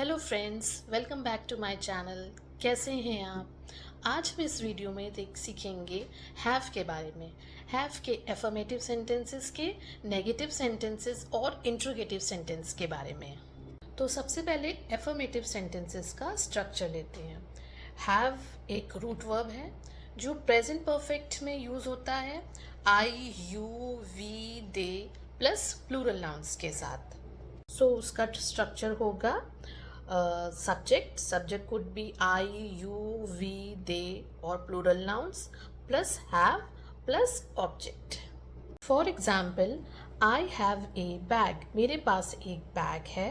Hello friends, welcome back to my channel. कैसे हैं आप? आज हम इस वीडियो में सीखेंगे हैव के बारे में। हैव के एफर्मेटिव सेंटेंसेस के, नेगेटिव सेंटेंसेस और इंट्रोगेटिव सेंटेंस के बारे में। तो सबसे पहले एफर्मेटिव सेंटेंसेस का स्ट्रक्चर लेते हैं। हैव एक रूट वर्ब है जो प्रेजेंट परफेक्ट में यूज होता है I, you, we, they plus plural nouns के साथ। सो उसका स्ट्रक्चर होगा subject could be I, you, we, they or plural nouns plus have plus object. For example, I have a bag. मेरे पास एक bag है.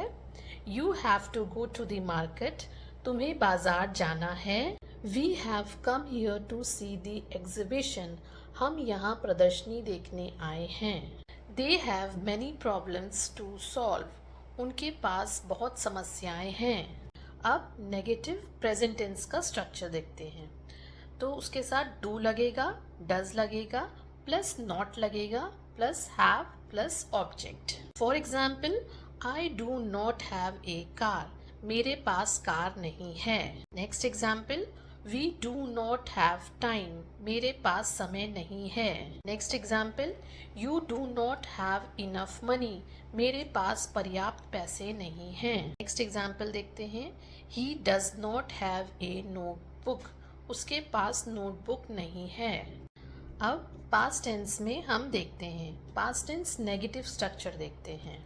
You have to go to the market. तुम्हें बाजार जाना है. We have come here to see the exhibition. हम यहाँ प्रदर्शनी देखने आए हैं. They have many problems to solve. उनके पास बहुत समस्याएं हैं। अब नेगेटिव प्रेजेंट टेंस का स्ट्रक्चर देखते हैं। तो उसके साथ डू लगेगा, डज लगेगा, प्लस नॉट लगेगा, plus have plus object. For example, I do not have a car. मेरे पास कार नहीं है। Next example, we do not have time. मेरे पास समय नहीं है। Next example, you do not have enough money. मेरे पास पर्याप्त पैसे नहीं हैं। नेक्स्ट एग्जाम्पल देखते हैं, he does not have A notebook. उसके पास नोटबुक नहीं है। अब पास्ट टेंस में हम देखते हैं। पास्ट टेंस नेगेटिव स्ट्रक्चर देखते हैं।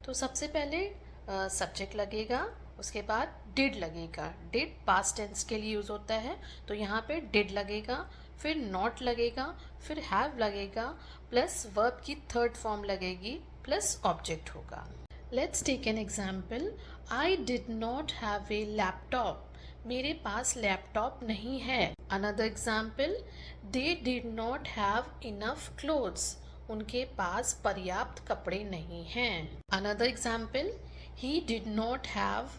तो सबसे पहले सब्जेक्ट लगेगा, उसके बाद डिड लगेगा। डिड पास्ट टेंस के लिए यूज होता है, तो यहाँ पे डिड लगेगा, फिर नॉट लगेगा, फिर हैव लगेगा, प्लस वर्ब की थर्ड फॉर्म लगेगी, प्लस ऑब्जेक्ट होगा। Let's take an example, I did not have a laptop. मेरे पास लैपटॉप नहीं है। Another example, they did not have enough clothes. उनके पास पर्याप्त कपड़े नहीं हैं। Another example, he did not have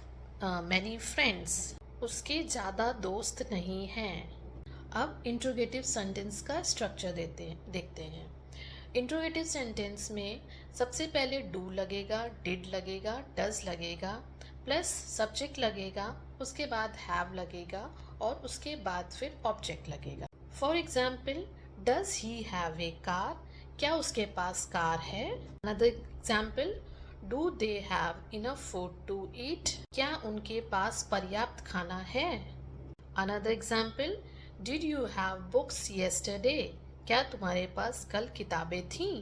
many friends. उसके ज़्यादा दोस्त नहीं हैं। अब इंट्रोगेटिव सेंटेंस का स्ट्रक्चर देखते हैं। इंट्रोगेटिव सेंटेंस में सबसे पहले डू लगेगा, डिड लगेगा, डज लगेगा, प्लस सब्जेक्ट लगेगा, उसके बाद हैव लगेगा और उसके बाद फिर ऑब्जेक्ट लगेगा। For example, does he have a car. क्या उसके पास कार है? Another example, do they have enough food to eat. क्या उनके पास पर्याप्त खाना है? Another example, did you have books yesterday. क्या तुम्हारे पास कल किताबें थीं?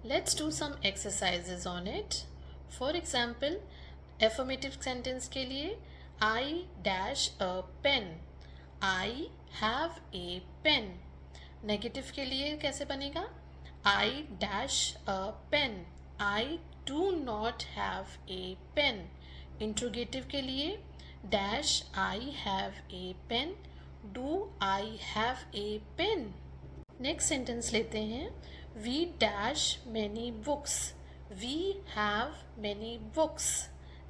Let's do some exercises on it. For example, affirmative sentence के लिए, I dash a pen. I have a pen. Negative के लिए कैसे बनेगा? आई dash a pen. I do not have a pen. Interrogative के लिए, dash I have a pen, do I have a pen. Next sentence लेते हैं, we dash many books. We have many books.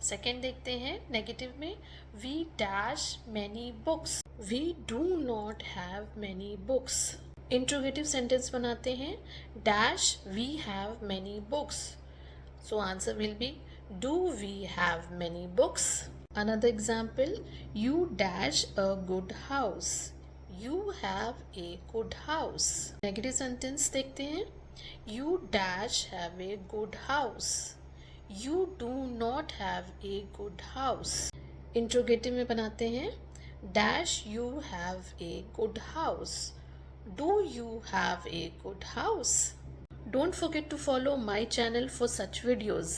Second देखते हैं negative में, we dash many books. We do not have many books. Interrogative sentence बनाते हैं, dash we have many books. So answer will be, do we have many books? Another example, you dash a good house. You have a good house. Negative sentence देखते हैं, you dash have a good house. You do not have a good house. Interrogative में बनाते हैं, dash you have a good house. Do you have a good house? Don't forget to follow my channel for such videos.